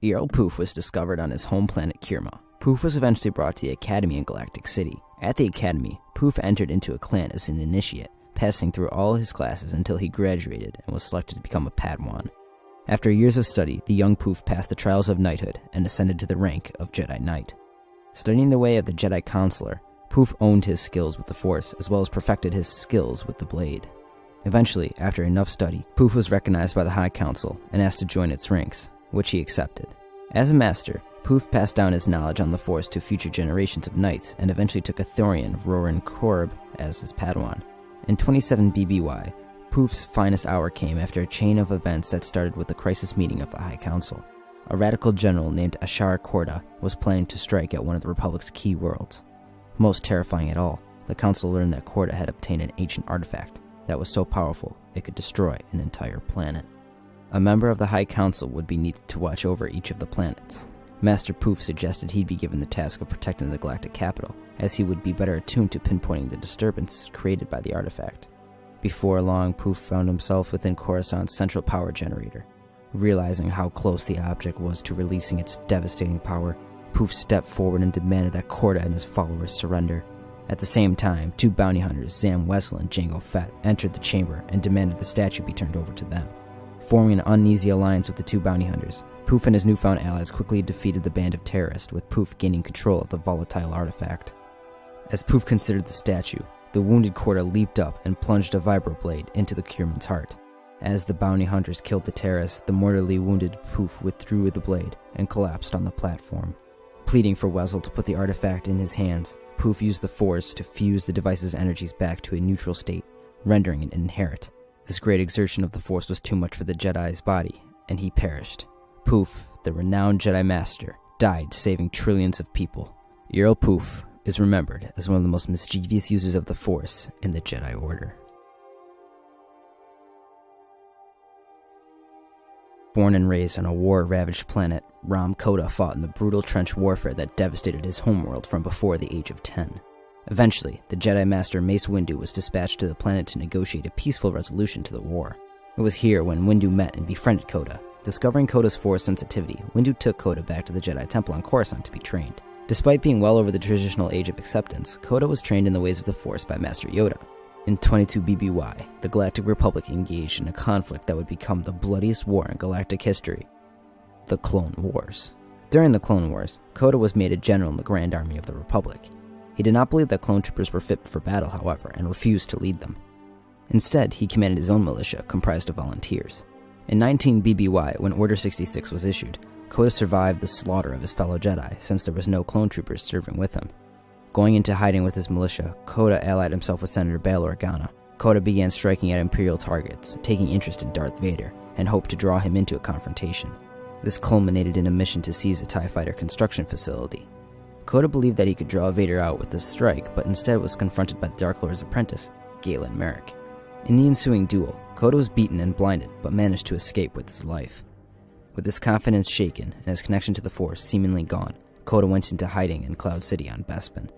Yarael Poof was discovered on his home planet Kirma. Poof was eventually brought to the Academy in Galactic City. At the Academy, Poof entered into a clan as an initiate, passing through all his classes until he graduated and was selected to become a Padawan. After years of study, the young Poof passed the trials of knighthood and ascended to the rank of Jedi Knight. Studying the way of the Jedi Counselor, Poof owned his skills with the Force as well as perfected his skills with the blade. Eventually, after enough study, Poof was recognized by the High Council and asked to join its ranks, which he accepted. As a master, Poof passed down his knowledge on the Force to future generations of knights and eventually took a Thorian, Roran Korb, as his Padawan. In 27 BBY, Poof's finest hour came after a chain of events that started with the crisis meeting of the High Council. A radical general named Rahm Kota was planning to strike at one of the Republic's key worlds. Most terrifying at all, the Council learned that Kota had obtained an ancient artifact that was so powerful it could destroy an entire planet. A member of the High Council would be needed to watch over each of the planets. Master Poof suggested he'd be given the task of protecting the galactic capital, as he would be better attuned to pinpointing the disturbance created by the artifact. Before long, Poof found himself within Coruscant's central power generator. Realizing how close the object was to releasing its devastating power, Poof stepped forward and demanded that Kota and his followers surrender. At the same time, two bounty hunters, Zam Wessel and Jango Fett, entered the chamber and demanded the statue be turned over to them. Forming an uneasy alliance with the two bounty hunters, Poof and his newfound allies quickly defeated the band of terrorists, with Poof gaining control of the volatile artifact. As Poof considered the statue, the wounded Kota leaped up and plunged a vibroblade into the Kierman's heart. As the bounty hunters killed the terrorists, the mortally wounded Poof withdrew the blade and collapsed on the platform. Pleading for Wessel to put the artifact in his hands, Poof used the Force to fuse the device's energies back to a neutral state, rendering it inherent. This great exertion of the Force was too much for the Jedi's body, and he perished. Poof, the renowned Jedi Master, died saving trillions of people. Yarael Poof is remembered as one of the most mischievous users of the Force in the Jedi Order. Born and raised on a war-ravaged planet, Rahm Kota fought in the brutal trench warfare that devastated his homeworld from before the age of 10. Eventually, the Jedi Master Mace Windu was dispatched to the planet to negotiate a peaceful resolution to the war. It was here when Windu met and befriended Kota. Discovering Kota's Force sensitivity, Windu took Kota back to the Jedi Temple on Coruscant to be trained. Despite being well over the traditional age of acceptance, Kota was trained in the ways of the Force by Master Yoda. In 22 BBY, the Galactic Republic engaged in a conflict that would become the bloodiest war in galactic history, the Clone Wars. During the Clone Wars, Kota was made a general in the Grand Army of the Republic. He did not believe that clone troopers were fit for battle, however, and refused to lead them. Instead, he commanded his own militia, comprised of volunteers. In 19 BBY, when Order 66 was issued, Kota survived the slaughter of his fellow Jedi, since there was no clone troopers serving with him. Going into hiding with his militia, Kota allied himself with Senator Bail Organa. Kota began striking at Imperial targets, taking interest in Darth Vader, and hoped to draw him into a confrontation. This culminated in a mission to seize a TIE fighter construction facility. Kota believed that he could draw Vader out with this strike, but instead was confronted by the Dark Lord's apprentice, Galen Merrick. In the ensuing duel, Kota was beaten and blinded, but managed to escape with his life. With his confidence shaken and his connection to the Force seemingly gone, Kota went into hiding in Cloud City on Bespin.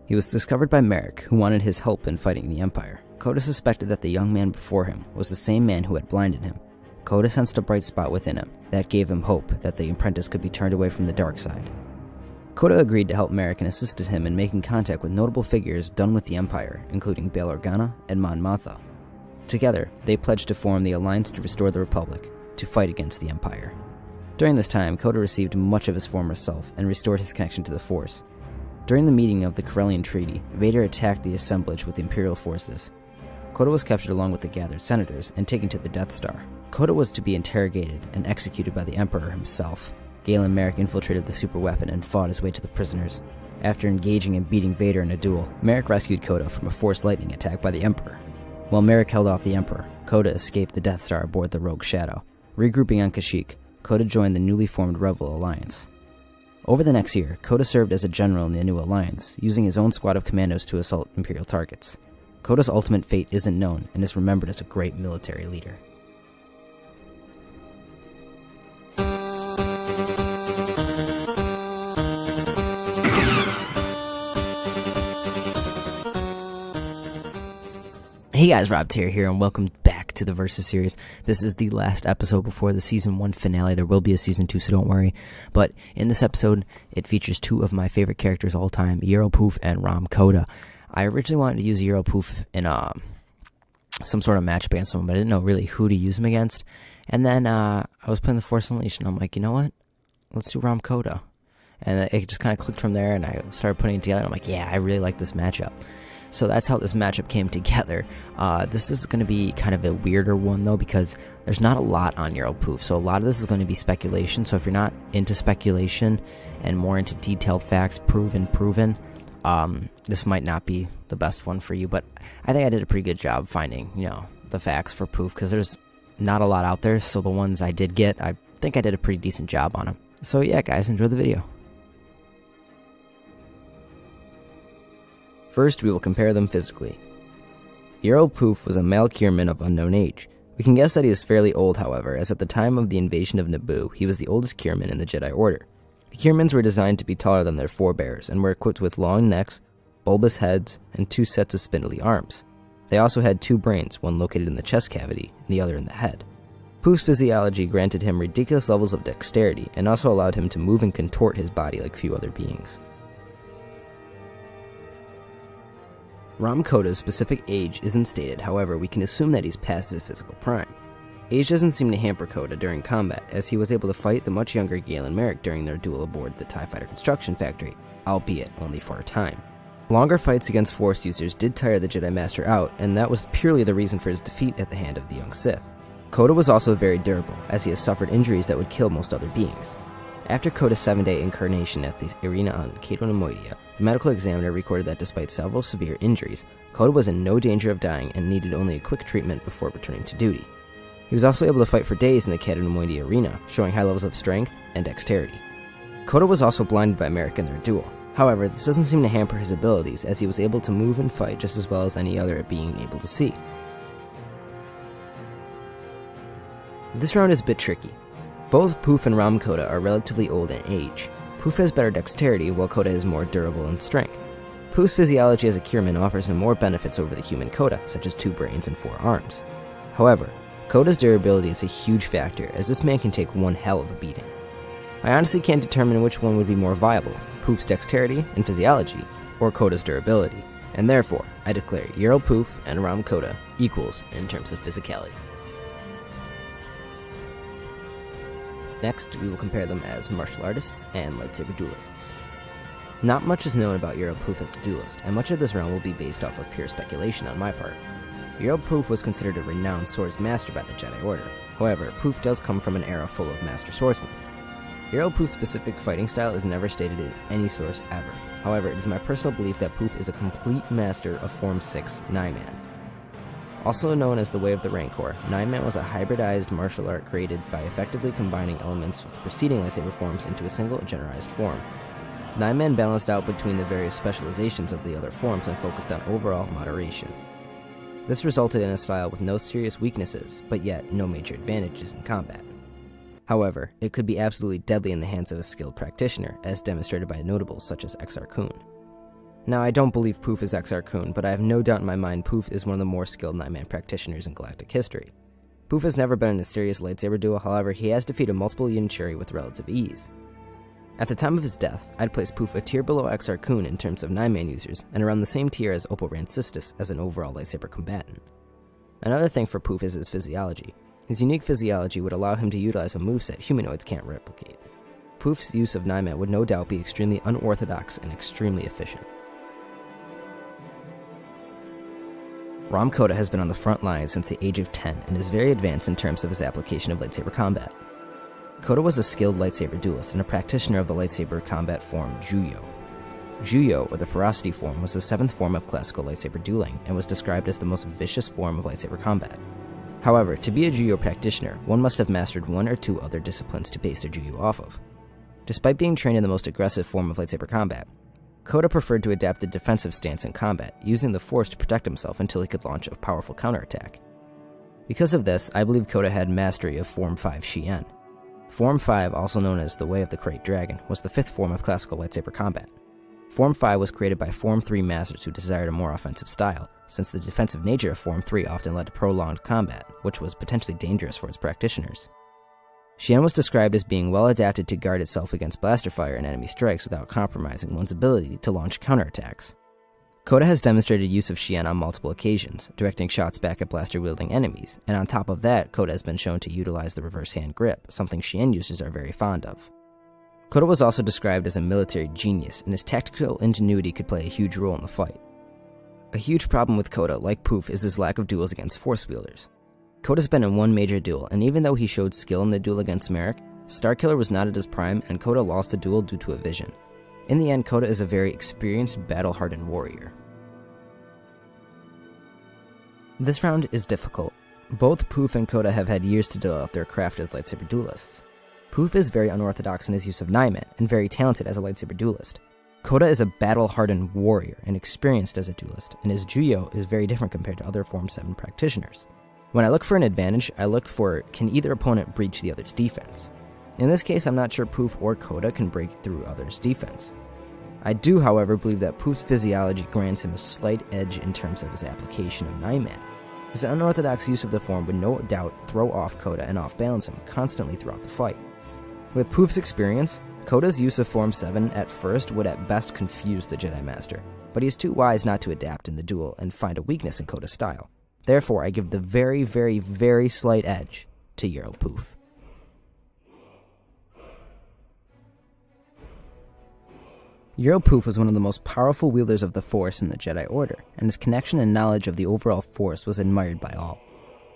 He was discovered by Merrick, who wanted his help in fighting the Empire. Kota suspected that the young man before him was the same man who had blinded him. Kota sensed a bright spot within him that gave him hope that the apprentice could be turned away from the dark side. Kota agreed to help Merrick and assisted him in making contact with notable figures done with the Empire, including Bail Organa and Mon Mothma. Together, they pledged to form the Alliance to restore the Republic, to fight against the Empire. During this time, Kota received much of his former self and restored his connection to the Force. During the meeting of the Corellian Treaty, Vader attacked the assemblage with the Imperial forces. Kota was captured along with the gathered senators and taken to the Death Star. Kota was to be interrogated and executed by the Emperor himself. Galen Merrick infiltrated the superweapon and fought his way to the prisoners. After engaging and beating Vader in a duel, Merrick rescued Kota from a forced lightning attack by the Emperor. While Merrick held off the Emperor, Kota escaped the Death Star aboard the Rogue Shadow. Regrouping on Kashyyyk, Kota joined the newly formed Rebel Alliance. Over the next year, Kota served as a general in the new alliance, using his own squad of commandos to assault Imperial targets. Kota's ultimate fate isn't known and is remembered as a great military leader. Hey guys, Rob Terra here, and welcome back to the Versus series. This is the last episode before the Season 1 finale. There will be a Season 2, so don't worry. But in this episode, it features two of my favorite characters all time, Yarael Poof and Rahm Kota. I originally wanted to use Yarael Poof in some sort of match against someone, but I didn't know really who to use him against. And then I was playing the Force Unleashed, and I'm like, you know what? Let's do Rahm Kota. And it just kind of clicked from there, and I started putting it together, and I'm like, yeah, I really like this matchup. So that's how this matchup came together. This is going to be kind of a weirder one, though, because there's not a lot on Yarael Poof. So a lot of this is going to be speculation. So if you're not into speculation and more into detailed facts, proven, this might not be the best one for you. But I think I did a pretty good job finding, the facts for Poof, because there's not a lot out there. So the ones I did get, I think I did a pretty decent job on them. So yeah, guys, enjoy the video. First, we will compare them physically. Yarael Poof was a male Kierman of unknown age. We can guess that he is fairly old, however, as at the time of the invasion of Naboo, he was the oldest Kierman in the Jedi Order. The Kiermans were designed to be taller than their forebears, and were equipped with long necks, bulbous heads, and 2 sets of spindly arms. They also had 2 brains, one located in the chest cavity, and the other in the head. Poof's physiology granted him ridiculous levels of dexterity, and also allowed him to move and contort his body like few other beings. Rahm Kota's specific age isn't stated, however, we can assume that he's past his physical prime. Age doesn't seem to hamper Kota during combat, as he was able to fight the much younger Galen Merrick during their duel aboard the TIE Fighter construction factory, albeit only for a time. Longer fights against Force users did tire the Jedi Master out, and that was purely the reason for his defeat at the hand of the young Sith. Kota was also very durable, as he has suffered injuries that would kill most other beings. After Kota's 7-day incarnation at the arena on Cato Nemoidia, the medical examiner recorded that despite several severe injuries, Kota was in no danger of dying and needed only a quick treatment before returning to duty. He was also able to fight for days in the Cato Nemoidia arena, showing high levels of strength and dexterity. Kota was also blinded by Merrick in their duel. However, this doesn't seem to hamper his abilities, as he was able to move and fight just as well as any other being able to see. This round is a bit tricky. Both Poof and Rahm Kota are relatively old in age. Poof has better dexterity, while Kota is more durable in strength. Poof's physiology as a Kierman offers him more benefits over the human Kota, such as 2 brains and 4 arms. However, Kota's durability is a huge factor, as this man can take one hell of a beating. I honestly can't determine which one would be more viable, Poof's dexterity and physiology, or Kota's durability, and therefore, I declare Yarael Poof and Rahm Kota equals in terms of physicality. Next, we will compare them as martial artists and lightsaber duelists. Not much is known about Yarael Poof as a duelist, and much of this round will be based off of pure speculation on my part. Yarael Poof was considered a renowned swords master by the Jedi Order. However, Poof does come from an era full of master swordsmen. Yarael Poof's specific fighting style is never stated in any source ever. However, it is my personal belief that Poof is a complete master of Form 6 9-Man. Also known as the Way of the Rancor, 9-Man was a hybridized martial art created by effectively combining elements of the preceding lightsaber forms into a single generalized form. 9-Man balanced out between the various specializations of the other forms and focused on overall moderation. This resulted in a style with no serious weaknesses, but yet no major advantages in combat. However, it could be absolutely deadly in the hands of a skilled practitioner, as demonstrated by notables such as Exar Kun. Now, I don't believe Poof is Exar Kun, but I have no doubt in my mind Poof is one of the more skilled 9-Man practitioners in galactic history. Poof has never been in a serious lightsaber duel, however, he has defeated multiple Yunchari with relative ease. At the time of his death, I'd place Poof a tier below Exar Kun in terms of 9-Man users, and around the same tier as Oppo Rancistus as an overall lightsaber combatant. Another thing for Poof is his physiology. His unique physiology would allow him to utilize a moveset humanoids can't replicate. Poof's use of 9-Man would no doubt be extremely unorthodox and extremely efficient. Rahm Kota has been on the front lines since the age of 10 and is very advanced in terms of his application of lightsaber combat. Kota was a skilled lightsaber duelist and a practitioner of the lightsaber combat form Juyo. Juyo, or the Ferocity form, was the 7th form of classical lightsaber dueling and was described as the most vicious form of lightsaber combat. However, to be a Juyo practitioner, one must have mastered 1 or 2 other disciplines to base their Juyo off of. Despite being trained in the most aggressive form of lightsaber combat, Kota preferred to adapt the defensive stance in combat, using the Force to protect himself until he could launch a powerful counterattack. Because of this, I believe Kota had mastery of Form 5 Shien. Form 5, also known as the Way of the Great Dragon, was the 5th form of classical lightsaber combat. Form 5 was created by Form 3 masters who desired a more offensive style, since the defensive nature of Form 3 often led to prolonged combat, which was potentially dangerous for its practitioners. Xian was described as being well adapted to guard itself against blaster fire and enemy strikes without compromising one's ability to launch counterattacks. Kota has demonstrated use of Xian on multiple occasions, directing shots back at blaster-wielding enemies, and on top of that, Kota has been shown to utilize the reverse hand grip, something Xian users are very fond of. Kota was also described as a military genius, and his tactical ingenuity could play a huge role in the fight. A huge problem with Kota, like Poof, is his lack of duels against force wielders. Kota's been in one major duel, and even though he showed skill in the duel against Merrick, Starkiller was not at his prime, and Kota lost the duel due to a vision. In the end, Kota is a very experienced, battle-hardened warrior. This round is difficult. Both Poof and Kota have had years to develop their craft as lightsaber duelists. Poof is very unorthodox in his use of Naiman, and very talented as a lightsaber duelist. Kota is a battle-hardened warrior and experienced as a duelist, and his Juyo is very different compared to other Form 7 practitioners. When I look for an advantage, I look for can either opponent breach the other's defense. In this case, I'm not sure Poof or Kota can break through others' defense. I do, however, believe that Poof's physiology grants him a slight edge in terms of his application of Naiman. His unorthodox use of the form would no doubt throw off Kota and off-balance him constantly throughout the fight. With Poof's experience, Kota's use of Form 7 at first would at best confuse the Jedi Master, but he is too wise not to adapt in the duel and find a weakness in Kota's style. Therefore, I give the very, very, very slight edge to Yarael Poof. Yarael Poof was one of the most powerful wielders of the Force in the Jedi Order, and his connection and knowledge of the overall Force was admired by all.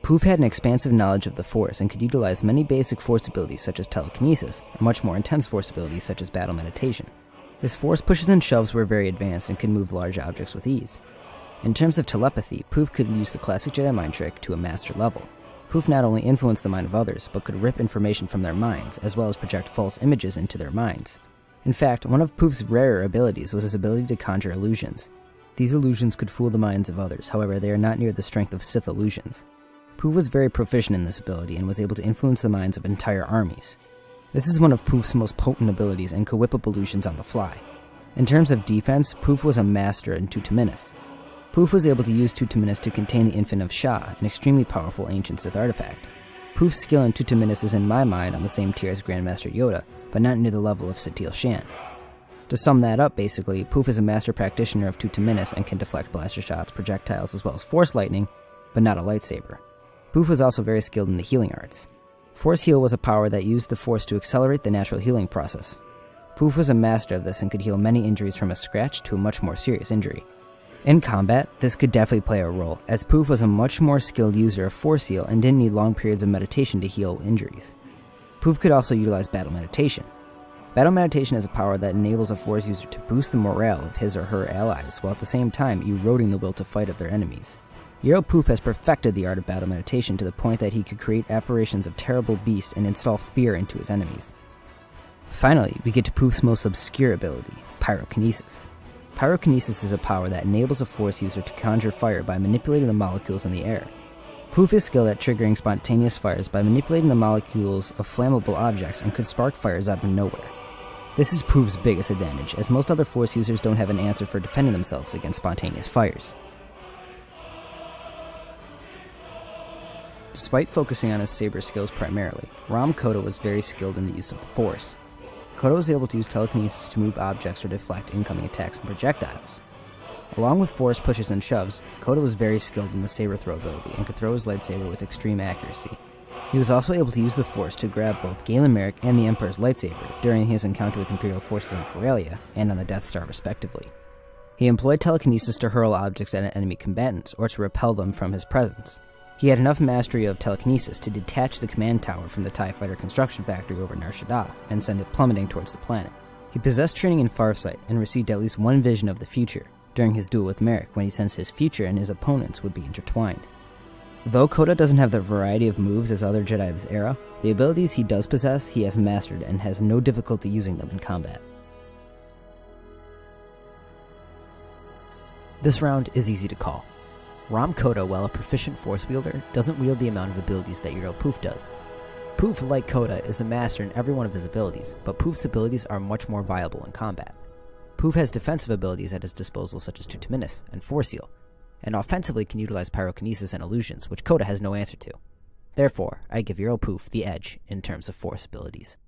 Poof had an expansive knowledge of the Force and could utilize many basic Force abilities such as telekinesis, or much more intense Force abilities such as battle meditation. His Force pushes and shoves were very advanced and could move large objects with ease. In terms of telepathy, Poof could use the classic Jedi mind trick to a master level. Poof not only influenced the mind of others, but could rip information from their minds, as well as project false images into their minds. In fact, one of Poof's rarer abilities was his ability to conjure illusions. These illusions could fool the minds of others, however they are not near the strength of Sith illusions. Poof was very proficient in this ability and was able to influence the minds of entire armies. This is one of Poof's most potent abilities and could whip up illusions on the fly. In terms of defense, Poof was a master in Tutaminis. Poof was able to use Tutaminis to contain the Infant of Shah, an extremely powerful ancient Sith artifact. Poof's skill in Tutaminis is in my mind on the same tier as Grandmaster Yoda, but not near the level of Satil Shan. To sum that up, basically, Poof is a master practitioner of Tutaminis and can deflect blaster shots, projectiles, as well as Force lightning, but not a lightsaber. Poof was also very skilled in the healing arts. Force Heal was a power that used the Force to accelerate the natural healing process. Poof was a master of this and could heal many injuries from a scratch to a much more serious injury. In combat, this could definitely play a role, as Poof was a much more skilled user of Force Heal and didn't need long periods of meditation to heal injuries. Poof could also utilize Battle Meditation. Battle Meditation is a power that enables a Force user to boost the morale of his or her allies, while at the same time eroding the will to fight of their enemies. Yarael Poof has perfected the art of Battle Meditation to the point that he could create apparitions of terrible beasts and install fear into his enemies. Finally, we get to Poof's most obscure ability, Pyrokinesis. Pyrokinesis is a power that enables a Force user to conjure fire by manipulating the molecules in the air. Poof is skilled at triggering spontaneous fires by manipulating the molecules of flammable objects and could spark fires out of nowhere. This is Poof's biggest advantage, as most other Force users don't have an answer for defending themselves against spontaneous fires. Despite focusing on his saber skills primarily, Rahm Kota was very skilled in the use of the Force. Kota was able to use telekinesis to move objects or deflect incoming attacks and projectiles. Along with Force pushes and shoves, Kota was very skilled in the saber throw ability and could throw his lightsaber with extreme accuracy. He was also able to use the Force to grab both Galen Merrick and the Emperor's lightsaber during his encounter with Imperial forces on Corellia and on the Death Star respectively. He employed telekinesis to hurl objects at enemy combatants or to repel them from his presence. He had enough mastery of telekinesis to detach the command tower from the TIE Fighter construction factory over Nar Shaddaa and send it plummeting towards the planet. He possessed training in Farsight and received at least one vision of the future during his duel with Merrick when he sensed his future and his opponents would be intertwined. Though Kota doesn't have the variety of moves as other Jedi of his era, the abilities he does possess he has mastered and has no difficulty using them in combat. This round is easy to call. Rahm Kota, while a proficient Force wielder, doesn't wield the amount of abilities that Yarael Poof does. Poof, like Kota, is a master in every one of his abilities, but Poof's abilities are much more viable in combat. Poof has defensive abilities at his disposal such as Tutaminis and Force Heal, and offensively can utilize pyrokinesis and illusions, which Kota has no answer to. Therefore, I give Yarael Poof the edge in terms of Force abilities.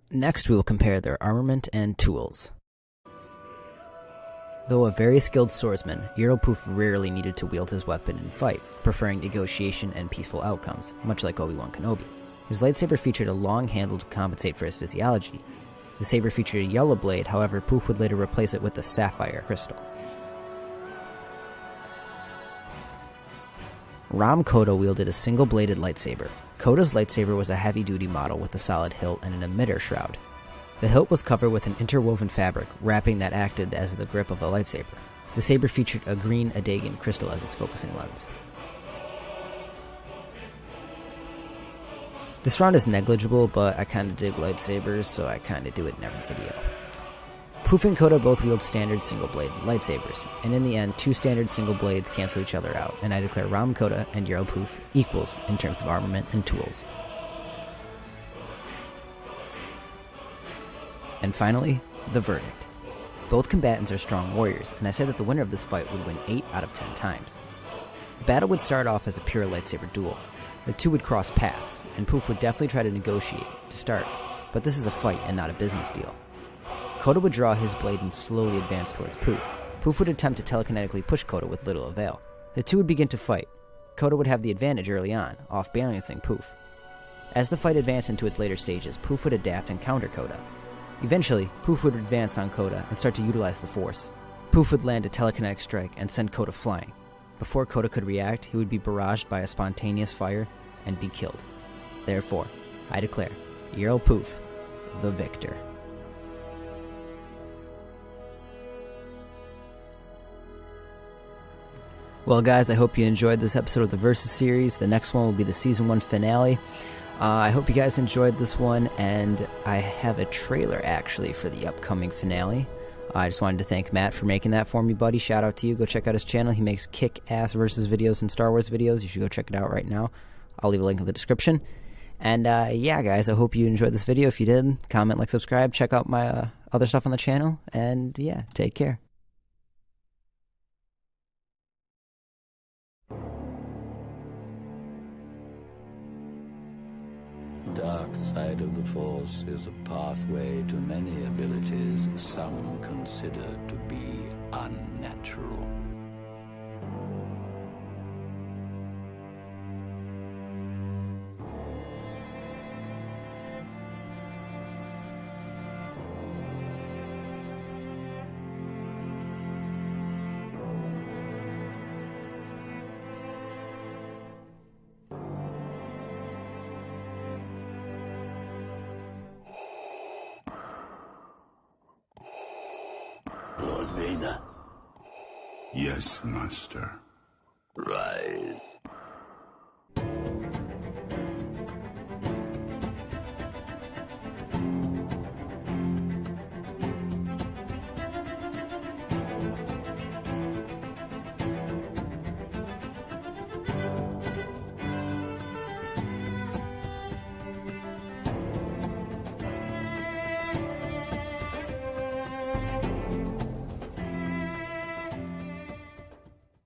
Next, we will compare their armament and tools. Though a very skilled swordsman, Yarael Poof rarely needed to wield his weapon in fight, preferring negotiation and peaceful outcomes, much like Obi-Wan Kenobi. His lightsaber featured a long handle to compensate for his physiology. The saber featured a yellow blade, however, Poof would later replace it with a sapphire crystal. Rahm Kota wielded a single-bladed lightsaber. Kota's lightsaber was a heavy-duty model with a solid hilt and an emitter shroud. The hilt was covered with an interwoven fabric, wrapping that acted as the grip of a lightsaber. The saber featured a green Adagian crystal as its focusing lens. This round is negligible, but I kinda dig lightsabers, so I kinda do it in every video. Poof and Kota both wield standard single-bladed lightsabers, and in the end, two standard single blades cancel each other out, and I declare Rahm Kota and Yarael Poof equals in terms of armament and tools. And finally, the verdict. Both combatants are strong warriors, and I said that the winner of this fight would win 8 out of 10 times. The battle would start off as a pure lightsaber duel. The two would cross paths, and Poof would definitely try to negotiate to start, but this is a fight and not a business deal. Kota would draw his blade and slowly advance towards Poof. Poof would attempt to telekinetically push Kota with little avail. The two would begin to fight. Kota would have the advantage early on, off-balancing Poof. As the fight advanced into its later stages, Poof would adapt and counter Kota. Eventually, Poof would advance on Kota and start to utilize the Force. Poof would land a telekinetic strike and send Kota flying. Before Kota could react, he would be barraged by a spontaneous fire and be killed. Therefore, I declare Yarael Poof the victor. Well, guys, I hope you enjoyed this episode of the Versus series. The next one will be the Season 1 finale. I hope you guys enjoyed this one, and I have a trailer, actually, for the upcoming finale. I just wanted to thank Matt for making that for me, buddy. Shout out to you. Go check out his channel. He makes kick-ass Versus videos and Star Wars videos. You should go check it out right now. I'll leave a link in the description. And, yeah, guys, I hope you enjoyed this video. If you did, comment, like, subscribe. Check out my other stuff on the channel. And, yeah, take care. Dark side of the Force is a pathway to many abilities some consider to be unnatural. Lord Vader. Yes, Master. Rise.